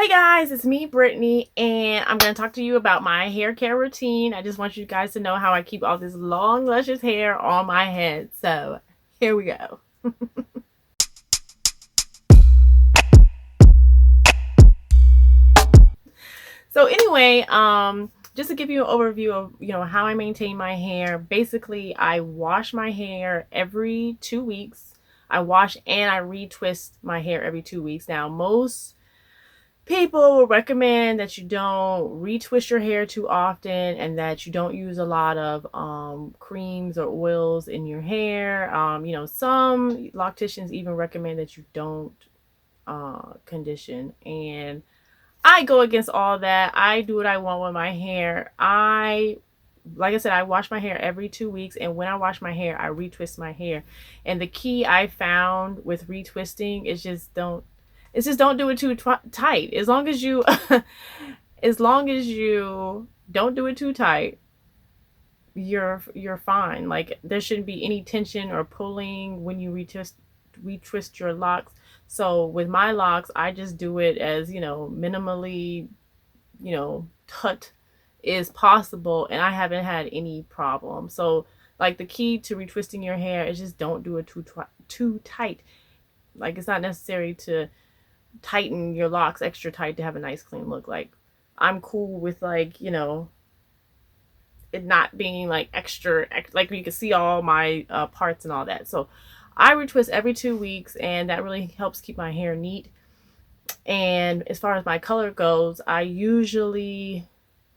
Hey guys, it's me, Brittany, and I'm going to talk to you about my hair care routine. I just want you guys to know how I keep all this long, luscious hair on my head. So, here we go. So anyway, just to give you an overview of, how I maintain my hair. Basically, I wash my hair every 2 weeks. I wash and I retwist my hair every 2 weeks. Now, most people will recommend that you don't retwist your hair too often and that you don't use a lot of creams or oils in your hair. Some locticians even recommend that you don't condition, and I go against all that. I do what I want with my hair. Like I said, I wash my hair every 2 weeks, and when I wash my hair, I retwist my hair. And the key I found with retwisting is just don't do it too tight. As long as you as long as you don't do it too tight, you're fine. Like, there shouldn't be any tension or pulling when you retwist your locks. So with my locks, I just do it as, minimally, tut is possible, and I haven't had any problem. So, like, the key to retwisting your hair is just don't do it too tight. Like, it's not necessary to tighten your locks extra tight to have a nice clean look. Like, I'm cool with, like, it not being like extra, like you can see all my parts and all that. So I retwist every 2 weeks, and that really helps keep my hair neat. And as far as my color goes, I usually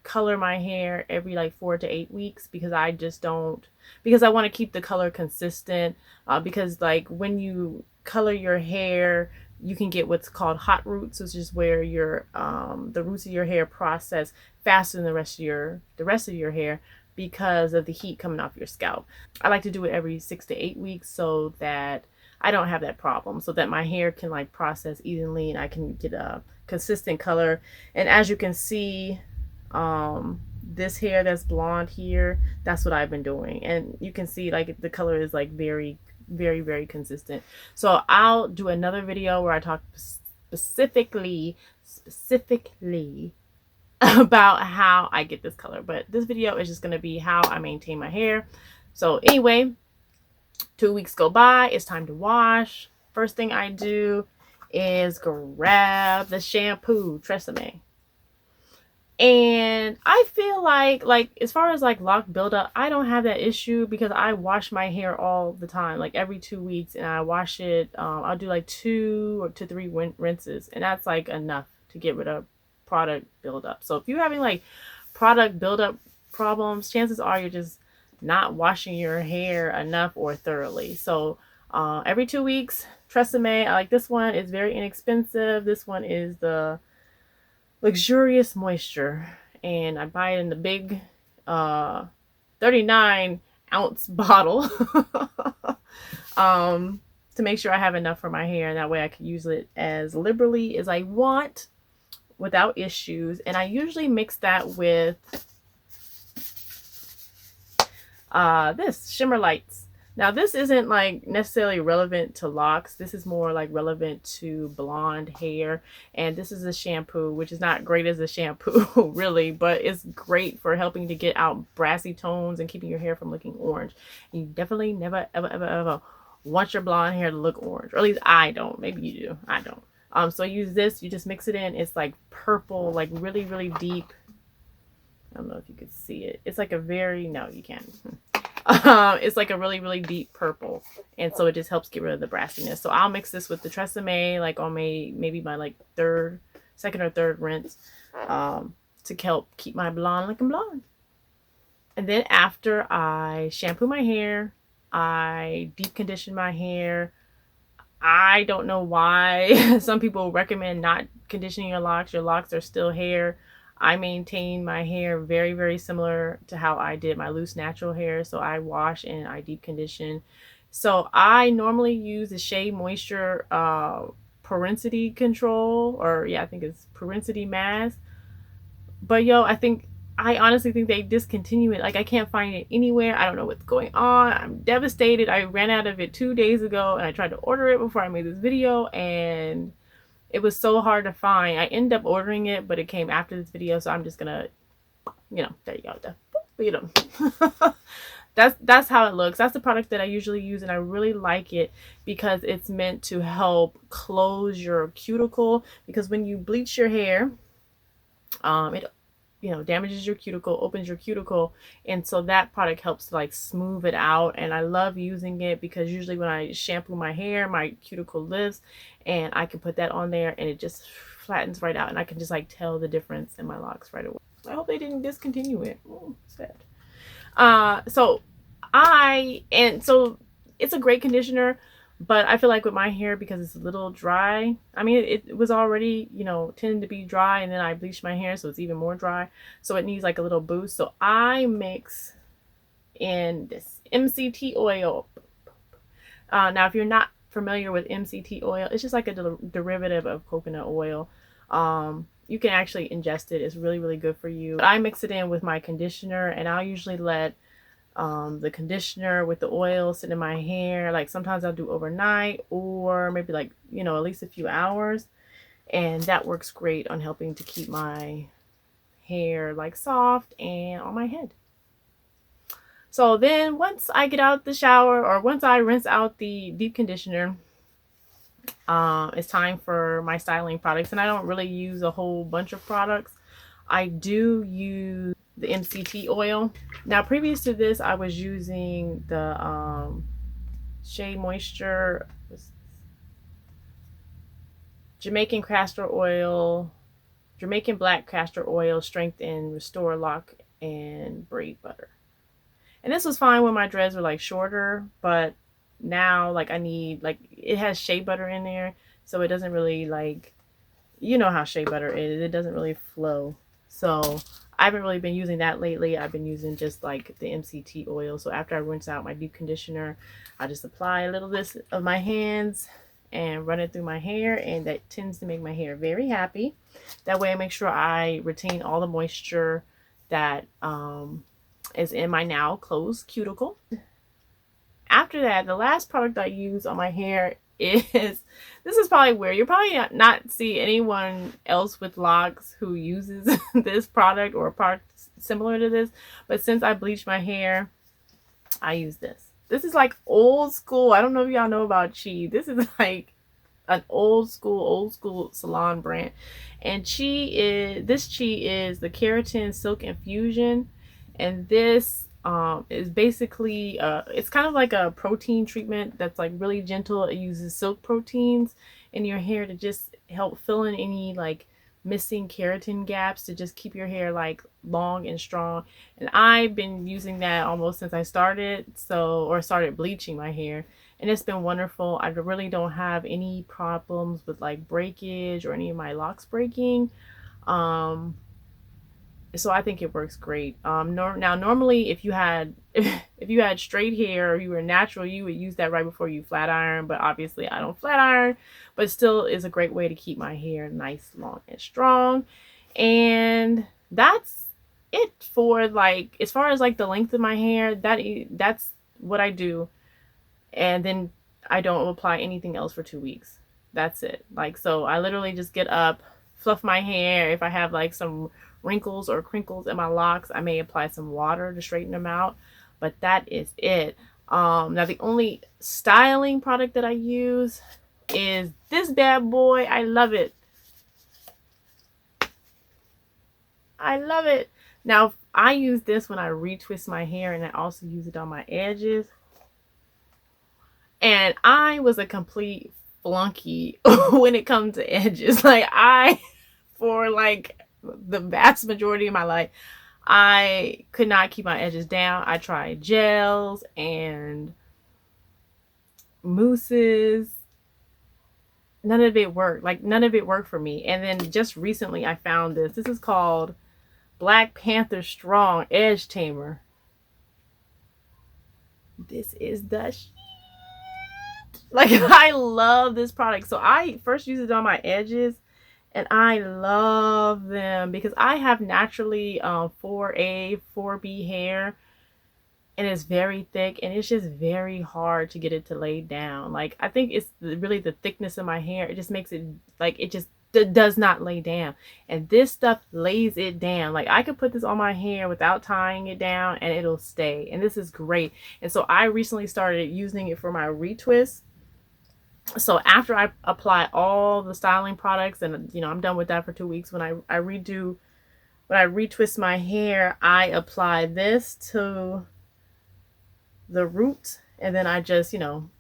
color my hair every like 4 to 8 weeks, because I just don't, because I want to keep the color consistent. Because like when you color your hair, you can get what's called hot roots, which is where your the roots of your hair process faster than the rest of your hair, because of the heat coming off your scalp. I like to do it every 6 to 8 weeks so that I don't have that problem, so that my hair can like process evenly and I can get a consistent color. And as you can see, this hair that's blonde here, that's what I've been doing, and you can see like the color is like very, very, very consistent. So I'll do another video where I talk specifically about how I get this color, but this video is just going to be how I maintain my hair. So anyway, 2 weeks go by, it's time to wash. First thing I do is grab the shampoo, Tresemme. And I feel like as far as like lock buildup, I don't have that issue because I wash my hair all the time, like every 2 weeks, and I wash it. I'll do like 2 or 3 rinses, and that's like enough to get rid of product buildup. So if you're having like product buildup problems, chances are you're just not washing your hair enough or thoroughly. So every 2 weeks, Tresemme. I like this one. It's very inexpensive. This one is the Luxurious Moisture, and I buy it in the big 39-ounce bottle to make sure I have enough for my hair, and that way I can use it as liberally as I want without issues. And I usually mix that with this Shimmer lights. Now, this isn't like necessarily relevant to locks. This is more like relevant to blonde hair. And this is a shampoo, which is not great as a shampoo really, but it's great for helping to get out brassy tones and keeping your hair from looking orange. And you definitely never, ever want your blonde hair to look orange. Or at least I don't. Maybe you do. I don't. So I use this. You just mix it in. It's like purple, like really, really deep. I don't know if you could see it. It's like a very, no, you can't. It's like a really, really deep purple, and so it just helps get rid of the brassiness. So I'll mix this with the Tresemme like on maybe my like second or third rinse, to help keep my blonde looking blonde. And then after I shampoo my hair, I deep condition my hair. I don't know why some people recommend not conditioning your locks. Your locks are still hair. I maintain my hair very, very similar to how I did my loose natural hair. So I wash and I deep condition. So I normally use the Shea Moisture Porosity Control, or yeah, I think it's Porosity Masque. But I honestly think they discontinue it. Like, I can't find it anywhere. I don't know what's going on. I'm devastated. I ran out of it 2 days ago, and I tried to order it before I made this video, and It was so hard to find. I ended up ordering it, but it came after this video, so I'm just gonna, there you go. That's how it looks. That's the product that I usually use, and I really like it because it's meant to help close your cuticle. Because when you bleach your hair, it damages your cuticle, opens your cuticle, and so that product helps to like smooth it out. And I love using it because usually when I shampoo my hair, my cuticle lifts, and I can put that on there and it just flattens right out, and I can just like tell the difference in my locks right away. I hope they didn't discontinue it. Oh, sad. So it's a great conditioner, but I feel like with my hair, because it's a little dry, I mean, it was already, tending to be dry, and then I bleached my hair, so it's even more dry. So it needs like a little boost. So I mix in this MCT oil. Now, if you're not familiar with MCT oil, it's just like a derivative of coconut oil. You can actually ingest it. It's really, really good for you. I mix it in with my conditioner, and I'll usually let the conditioner with the oil sit in my hair. Like sometimes I'll do overnight, or maybe like, at least a few hours. And that works great on helping to keep my hair like soft and on my head. So then once I get out the shower, or once I rinse out the deep conditioner, it's time for my styling products. And I don't really use a whole bunch of products. I do use the MCT oil. Now, previous to this, I was using the Shea Moisture Jamaican castor oil, Jamaican black castor oil, strength and restore lock, and braid butter. And this was fine when my dreads were like shorter, but now like I need, like, it has shea butter in there, so it doesn't really like, how shea butter is, it doesn't really flow. So I haven't really been using that lately. I've been using just like the MCT oil. So after I rinse out my deep conditioner, I just apply a little bit of my hands and run it through my hair, and that tends to make my hair very happy. That way I make sure I retain all the moisture that is in my now closed cuticle. After that, the last product I use on my hair is, this is probably weird. You'll probably not see anyone else with locks who uses this product or a product similar to this, but since I bleached my hair, I use this. This is like old school. I don't know if y'all know about Chi. This is like an old school salon brand. And this Chi is the Keratin Silk Infusion. And this is basically, it's kind of like a protein treatment that's like really gentle. It uses silk proteins in your hair to just help fill in any like missing keratin gaps, to just keep your hair like long and strong. And I've been using that almost since I started bleaching my hair, and it's been wonderful. I really don't have any problems with like breakage or any of my locks breaking. So I think it works great. Now normally if you had straight hair, or you were natural, you would use that right before you flat iron, but obviously I don't flat iron, but still is a great way to keep my hair nice, long, and strong. And that's it for like, as far as like the length of my hair, that's what I do. And then I don't apply anything else for 2 weeks. That's it. Like, so I literally just get up, fluff my hair. If I have like some wrinkles or crinkles in my locks, I may apply some water to straighten them out, but that is it. Now the only styling product that I use is this bad boy. I love it. I love it. Now I use this when I retwist my hair, and I also use it on my edges. And I was a complete flunky when it comes to edges. Like, for like the vast majority of my life, I could not keep my edges down. I tried gels and mousses. None of it worked. Like, none of it worked for me. And then just recently I found this. This is called Black Panther Strong Edge Tamer. This is the shit. Like, I love this product. So I first used it on my edges, and I love them because I have naturally 4A, 4B hair, and it's very thick, and it's just very hard to get it to lay down. Like, I think it's really the thickness of my hair. It just makes it like it just does not lay down, and this stuff lays it down. Like, I could put this on my hair without tying it down and it'll stay, and this is great. And so I recently started using it for my retwist. So after I apply all the styling products, and I'm done with that for 2 weeks, when I retwist my hair, I apply this to the root, and then I just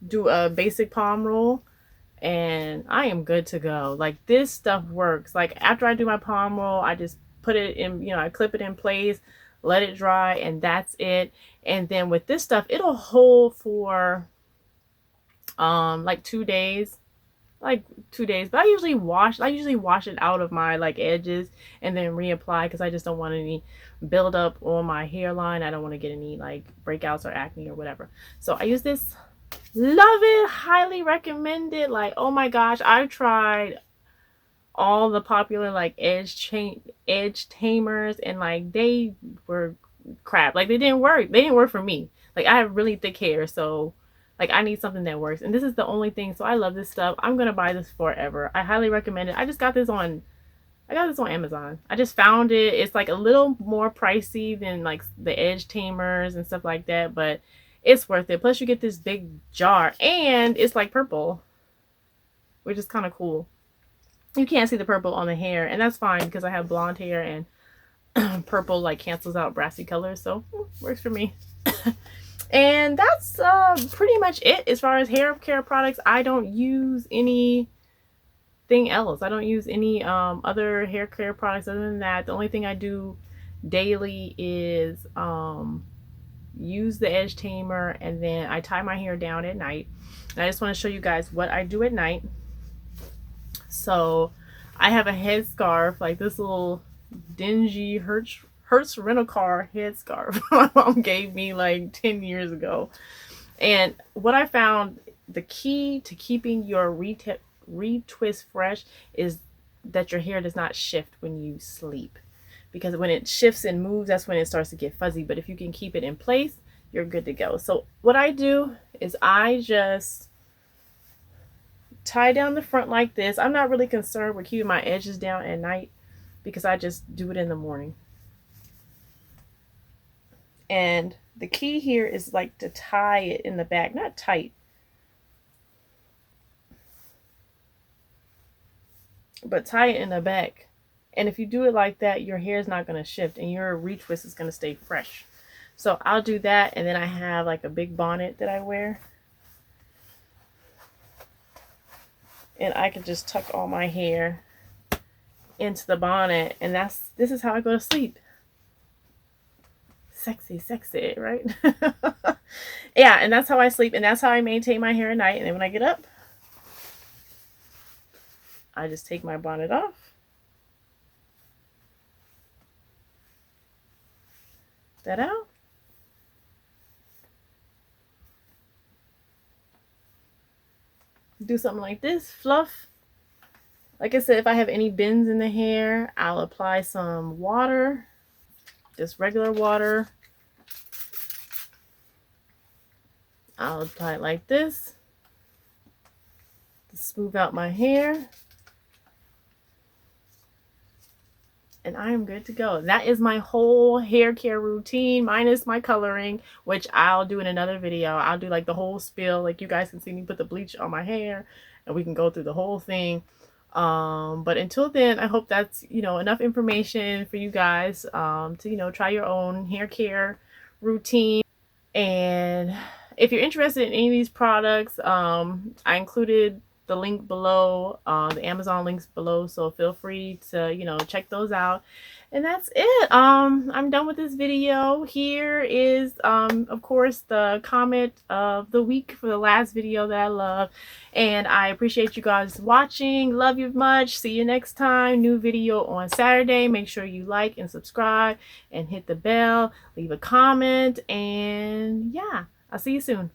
do a basic palm roll, and I am good to go. Like, this stuff works. Like, after I do my palm roll, I just put it in, I clip it in place, let it dry, and that's it. And then with this stuff, it'll hold for like 2 days. But I usually wash it out of my like edges and then reapply, because I just don't want any build up on my hairline. I don't want to get any like breakouts or acne or whatever. So I use this. Love it, highly recommend it. Like, oh my gosh, I've tried all the popular like edge tamers, and like they were crap. Like, they didn't work for me. Like, I have really thick hair, so like, I need something that works, and this is the only thing. So I love this stuff. I'm gonna buy this forever. I highly recommend it. I got this on Amazon. I just found it. It's like a little more pricey than like the edge tamers and stuff like that, but it's worth it. Plus, you get this big jar, and it's like purple, which is kind of cool. You can't see the purple on the hair, and that's fine because I have blonde hair, and purple like cancels out brassy colors, so works for me. And that's pretty much it as far as hair care products. I don't use anything else. I don't use any other hair care products other than that. The only thing I do daily is use the edge tamer, and then I tie my hair down at night. And I just want to show you guys what I do at night. So I have a headscarf, like this little dingy Hertz rental car headscarf my mom gave me like 10 years ago. And what I found, the key to keeping your retwist fresh is that your hair does not shift when you sleep, because when it shifts and moves, that's when it starts to get fuzzy. But if you can keep it in place, you're good to go. So what I do is I just tie down the front like this. I'm not really concerned with keeping my edges down at night, because I just do it in the morning. And the key here is like to tie it in the back, not tight, but tie it in the back. And if you do it like that, your hair is not going to shift, and your retwist is going to stay fresh. So I'll do that. And then I have like a big bonnet that I wear, and I can just tuck all my hair into the bonnet, and this is how I go to sleep. Sexy, right? Yeah, and that's how I sleep, and that's how I maintain my hair at night. And then when I get up, I just take my bonnet off. That out. Do something like this, fluff. Like I said, if I have any bends in the hair, I'll apply some water. Just regular water. I'll apply it like this to smooth out my hair. And I am good to go. That is my whole hair care routine, minus my coloring, which I'll do in another video. I'll do like the whole spill. Like, you guys can see me put the bleach on my hair, and we can go through the whole thing. But until then, I hope that's enough information for you guys to try your own hair care routine. And if you're interested in any of these products, I included the link below, the Amazon links below, so feel free to check those out. And that's it. I'm done with this video. Here is of course the comment of the week for the last video that I love, and I appreciate you guys watching. Love you much. See you next time. New video on Saturday. Make sure you like and subscribe and hit the bell, leave a comment, and yeah, I'll see you soon.